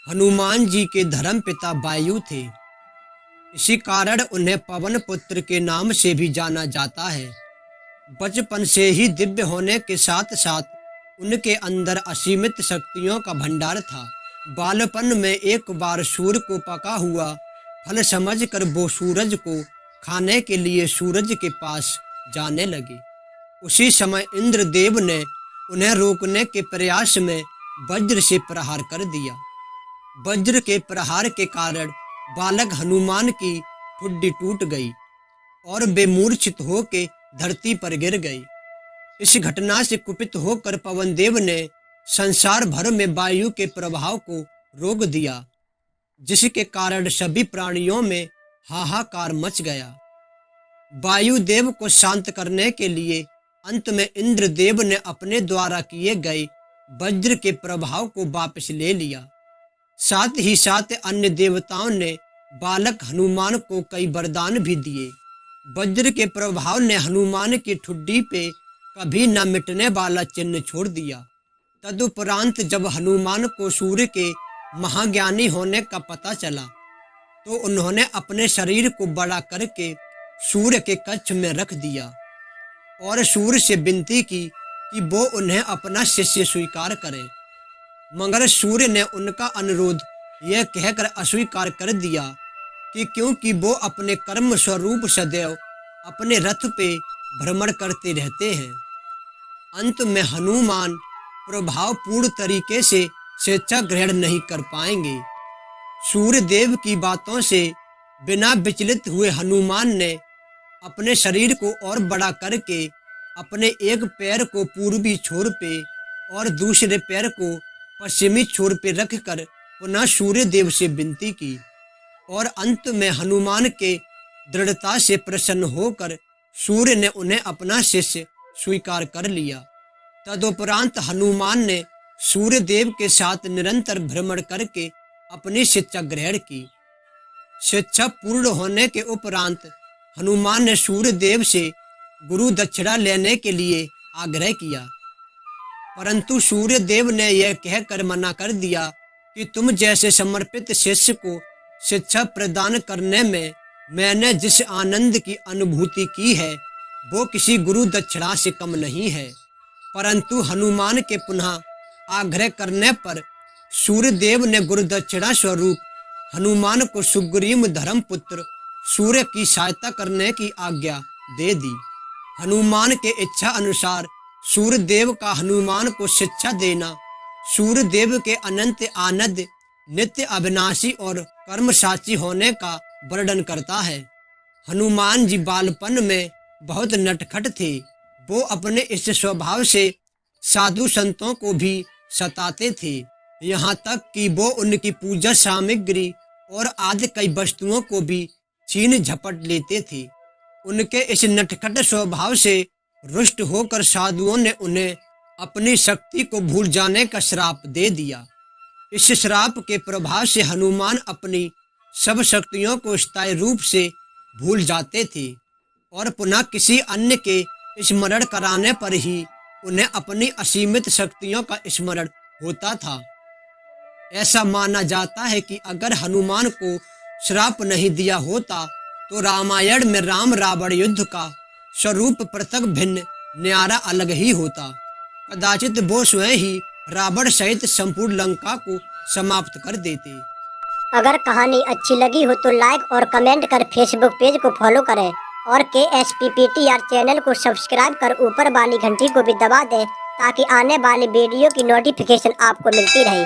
हनुमान जी के धर्म पिता वायु थे। इसी कारण उन्हें पवन पुत्र के नाम से भी जाना जाता है। बचपन से ही दिव्य होने के साथ साथ उनके अंदर असीमित शक्तियों का भंडार था। बालपन में एक बार सूर्य को पका हुआ फल समझकर वो सूरज को खाने के लिए सूरज के पास जाने लगे। उसी समय इंद्रदेव ने उन्हें रोकने के प्रयास में वज्र से प्रहार कर दिया। वज्र के प्रहार के कारण बालक हनुमान की ठुड्डी टूट गई और वे मूर्छित होकर धरती पर गिर गए। इस घटना से कुपित होकर पवन देव ने संसार भर में वायु के प्रभाव को रोक दिया, जिसके कारण सभी प्राणियों में हाहाकार मच गया। वायु देव को शांत करने के लिए अंत में इंद्रदेव ने अपने द्वारा किए गए वज्र के प्रभाव को वापस ले लिया। साथ ही साथ अन्य देवताओं ने बालक हनुमान को कई वरदान भी दिए। वज्र के प्रभाव ने हनुमान की ठुड्डी पे कभी न मिटने वाला चिन्ह छोड़ दिया। तदुपरांत जब हनुमान को सूर्य के महाज्ञानी होने का पता चला तो उन्होंने अपने शरीर को बड़ा करके सूर्य के कक्ष में रख दिया और सूर्य से विनती की कि वो उन्हें अपना शिष्य स्वीकार करे। मगर सूर्य ने उनका अनुरोध यह कहकर अस्वीकार कर दिया कि क्योंकि वो अपने कर्म स्वरूप सदैव अपने रथ पे भ्रमण करते रहते हैं। अंत में हनुमान प्रभावपूर्ण तरीके से स्वेच्छा ग्रहण नहीं कर पाएंगे। सूर्य देव की बातों से बिना विचलित हुए हनुमान ने अपने शरीर को और बड़ा करके अपने एक पैर को पूर्वी छोर पे और दूसरे पैर को पश्चिमी छोर पे रखकर पुनः सूर्य देव से विनती की और अंत में हनुमान के दृढ़ता से प्रसन्न होकर सूर्य ने उन्हें अपना शिष्य स्वीकार कर लिया। तदुपरांत हनुमान ने सूर्य देव के साथ निरंतर भ्रमण करके अपनी शिक्षा ग्रहण की। शिक्षा पूर्ण होने के उपरांत हनुमान ने सूर्य देव से गुरु दक्षिणा लेने के लिए आग्रह किया, परंतु सूर्य देव ने यह कहकर मना कर दिया कि तुम जैसे समर्पित शिष्य को शिक्षा प्रदान करने में मैंने जिस आनंद की अनुभूति की है वो किसी गुरु दक्षिणा से कम नहीं है। परंतु हनुमान के पुनः आग्रह करने पर सूर्य देव ने गुरु दक्षिणा स्वरूप हनुमान को सुग्रीव धर्मपुत्र सूर्य की सहायता करने की आज्ञा दे दी। हनुमान के इच्छा अनुसार सूर्य देव का हनुमान को शिक्षा देना सूर्य देव के अनंत आनंद, नित्य अविनाशी और कर्म साक्षी होने का वर्णन करता है। हनुमान जी बालपन में बहुत नटखट थे। वो अपने इस स्वभाव से साधु संतों को भी सताते थे, यहाँ तक कि वो उनकी पूजा सामग्री और आदि कई वस्तुओं को भी छीन झपट लेते थे। उनके इस नटखट स्वभाव से रुष्ट होकर साधुओं ने उन्हें अपनी शक्ति को भूल जाने का श्राप दे दिया। इस श्राप के प्रभाव से हनुमान अपनी सब शक्तियों को स्थायी रूप से भूल जाते थे और पुनः किसी अन्य के स्मरण कराने पर ही उन्हें अपनी असीमित शक्तियों का स्मरण होता था। ऐसा माना जाता है कि अगर हनुमान को श्राप नहीं दिया होता तो रामायण में राम रावण युद्ध का स्वरूप पृथक भिन्न न्यारा अलग ही होता। कदाचित वो स्वयं ही रावण सहित संपूर्ण लंका को समाप्त कर देते। अगर कहानी अच्छी लगी हो तो लाइक और कमेंट कर फेसबुक पेज को फॉलो करें और KSPPTR चैनल को सब्सक्राइब कर ऊपर वाली घंटी को भी दबा दें ताकि आने वाली वीडियो की नोटिफिकेशन आपको मिलती रहे।